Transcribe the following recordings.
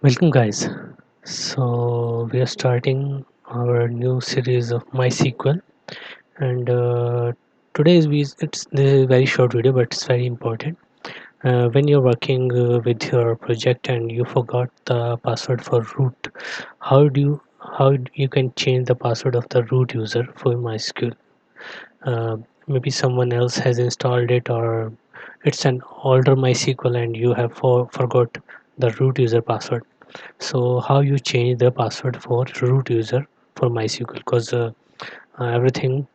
Welcome, guys. So we are starting our new series of MySQL, and this is a very short video, but it's very important. When you're working with your project and you forgot the password for root, how you can change the password of the root user for MySQL? Maybe someone else has installed it, or it's an older MySQL and you have forgot the root user password. So how you change the password for root user for MySQL? Because everything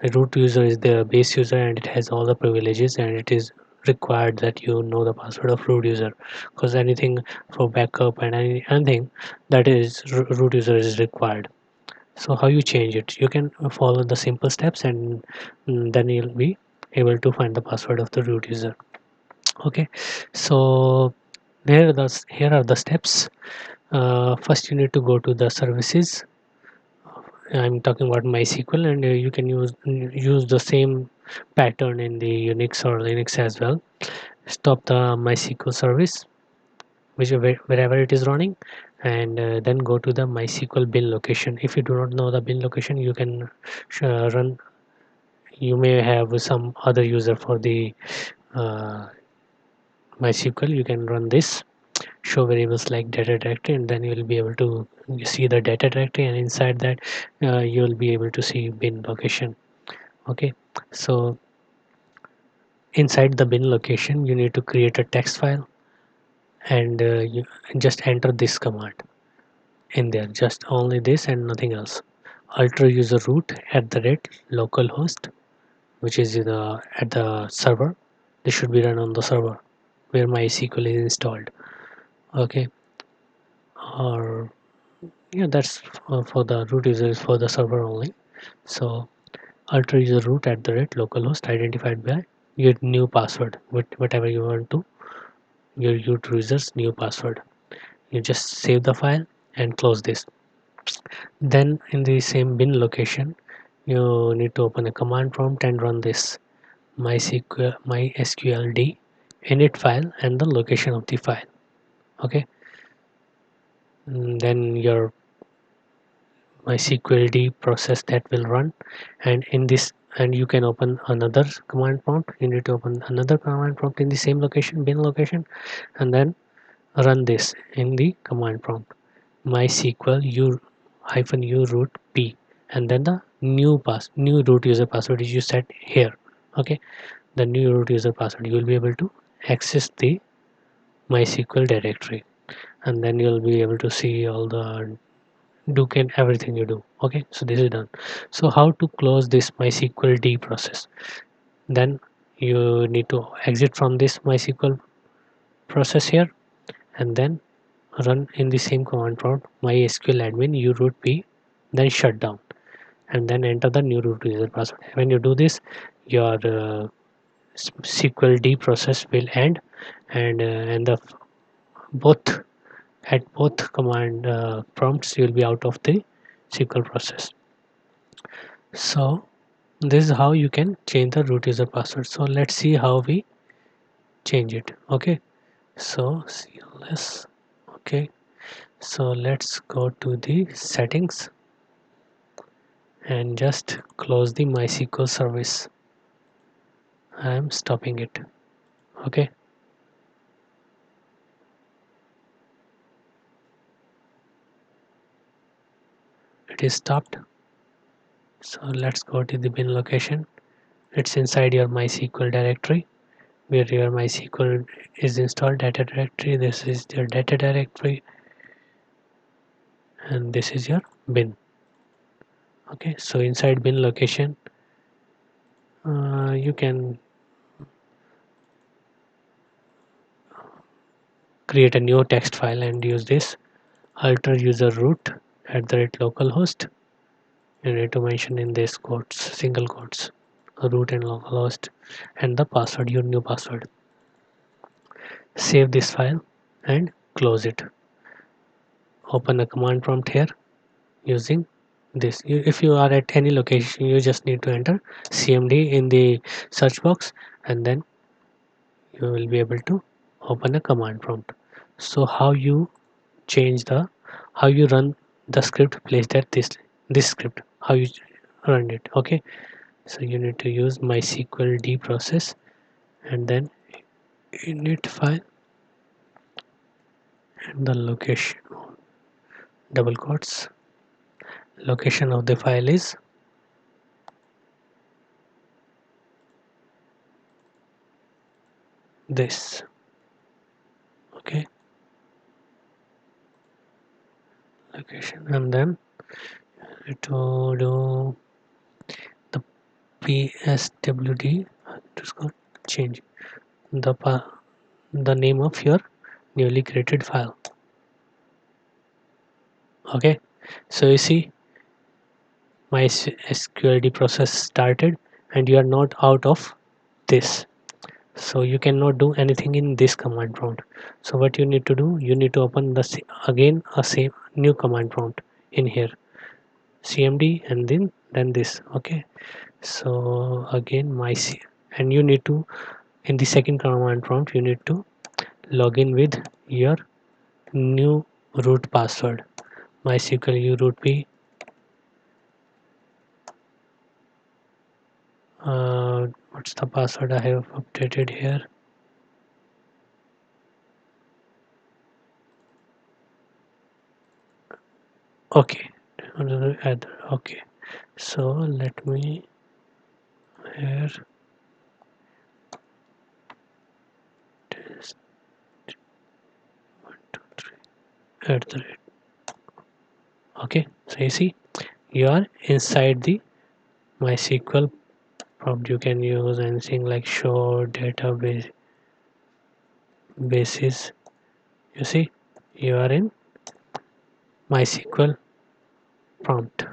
a root user is the base user and it has all the privileges, and it is required that you know the password of root user, because anything for backup and anything that is root user is required. So how you change it? You can follow the simple steps, and then you'll be able to find the password of the root user. Okay, so here are the steps. First, you need to go to the services. I'm talking about MySQL, and you can use the same pattern in the Unix or Linux as well. Stop the MySQL service, wherever it is running, and then go to the MySQL bin location. If you do not know the bin location, you can run. You may have some other user for the uh, MySQL. You can run this show variables like data directory, and then you will be able to see the data directory, and inside that you will be able to see bin location. Okay, so inside the bin location you need to create a text file, and you just enter this command in there, just only this and nothing else. Alter user root at the rate localhost, which is at the server. This should be run on the server where MySQL is installed. Okay, or yeah, that's for the root user is for the server only. So alter user root at the rate localhost identified by your new password, whatever you want to your root user's new password. You just save the file and close this. Then in the same bin location, you need to open a command prompt and run this mysqld init file and the location of the file. Okay, then your MySQLD process that will run, and in this, and you can open another command prompt. You need to open another command prompt in the same location, bin location, and then run this in the command prompt MySQL u root p, and then the new root user password is you set here. Okay, the new root user password, you will be able to access the MySQL directory, and then you'll be able to see all the do can everything you do. Okay, so this is done. So how to close this MySQL d process? Then you need to exit from this MySQL process here, and then run in the same command prompt mysql admin u root p, then shut down, and then enter the new root user password. When you do this, your SQL d process will end, and the both at both command prompts you will be out of the SQL process. So this is how you can change the root user password. So let's see how we change it. Okay, so CLS. Okay, so let's go to the settings and just close the MySQL service. I am stopping it. Okay, it is stopped. So let's go to the bin location. It's inside your MySQL directory where your MySQL is installed, data directory. This is your data directory, and this is your bin. Okay, so inside bin location, you can create a new text file and use this alter user root at the rate localhost. You need to mention in this quotes, single quotes, root and localhost, and the password, your new password. Save this file and close it. Open a command prompt here using this. If you are at any location, you just need to enter cmd in the search box, and then you will be able to open a command prompt. So how you change the how you run the script placed at this script, how you run it. Okay, so you need to use MySQL d process, and then init file, and the location, double quotes, location of the file is this. Okay, location, and then it will do the pswd underscore change the name of your newly created file. Okay, so you see my sqld process started, and you are not out of this, so you cannot do anything in this command prompt. So what you need to do, you need to open the again a same new command prompt in here, cmd, and then this. Okay, so again and you need to, in the second command prompt, you need to log in with your new root password. MySQL u root p, what's the password I have updated here? Okay, okay, so let me here test 1 2 3 at the rate. Okay, so you see you are inside the MySQL prompt. You can use anything like show database basis. You see you are in MySQL prompt.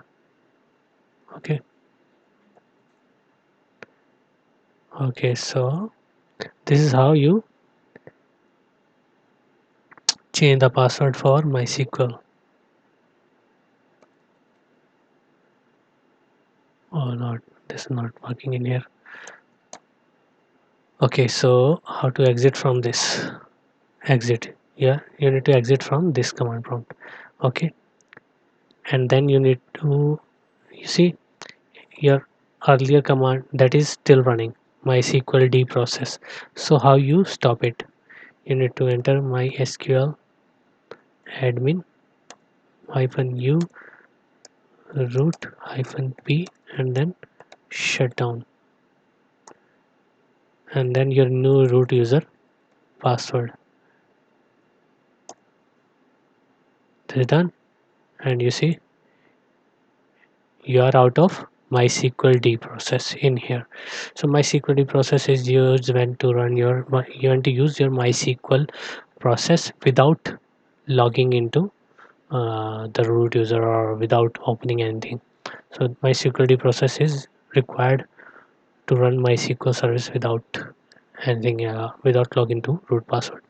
Okay, okay, so this is how you change the password for MySQL. Oh, not this is not working in here. Okay, so how to exit from this? Exit. Yeah, you need to exit from this command prompt. Okay, and then you need to, you see your earlier command that is still running, MySQL d process. So how you stop it? You need to enter MySQL admin -u root -p, and then shut down, and then your new root user password. This is done, and you see you are out of MySQL d process in here. So MySQL d process is used when to run your, you want to use your MySQL process without logging into the root user or without opening anything. So MySQL d process is required to run MySQL service without anything, without login to root password.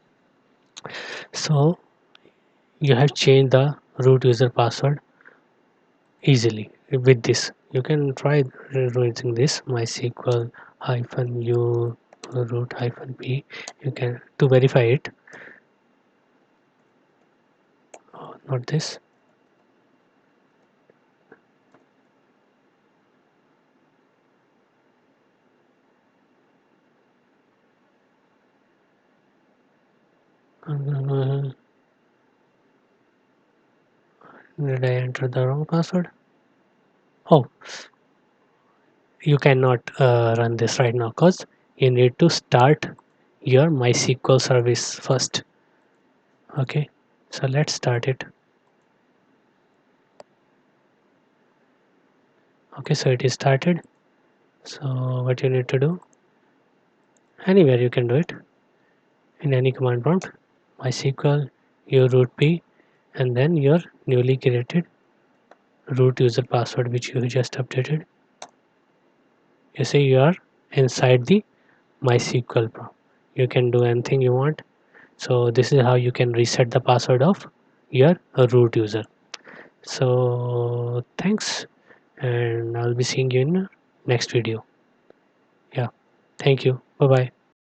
So you have changed the root user password easily with this. You can try using this MySQL -u root -p. You can to verify it. Oh, not this. Did I enter the wrong password? Oh, you cannot run this right now because you need to start your MySQL service first. Okay, so let's start it. Okay, so it is started. So what you need to do, anywhere you can do it in any command prompt, MySQL your root p, and then your newly created root user password which you just updated. You see you are inside the MySQL prompt. You can do anything you want. So this is how you can reset the password of your root user. So thanks, and I'll be seeing you in next video. Yeah, thank you. Bye bye.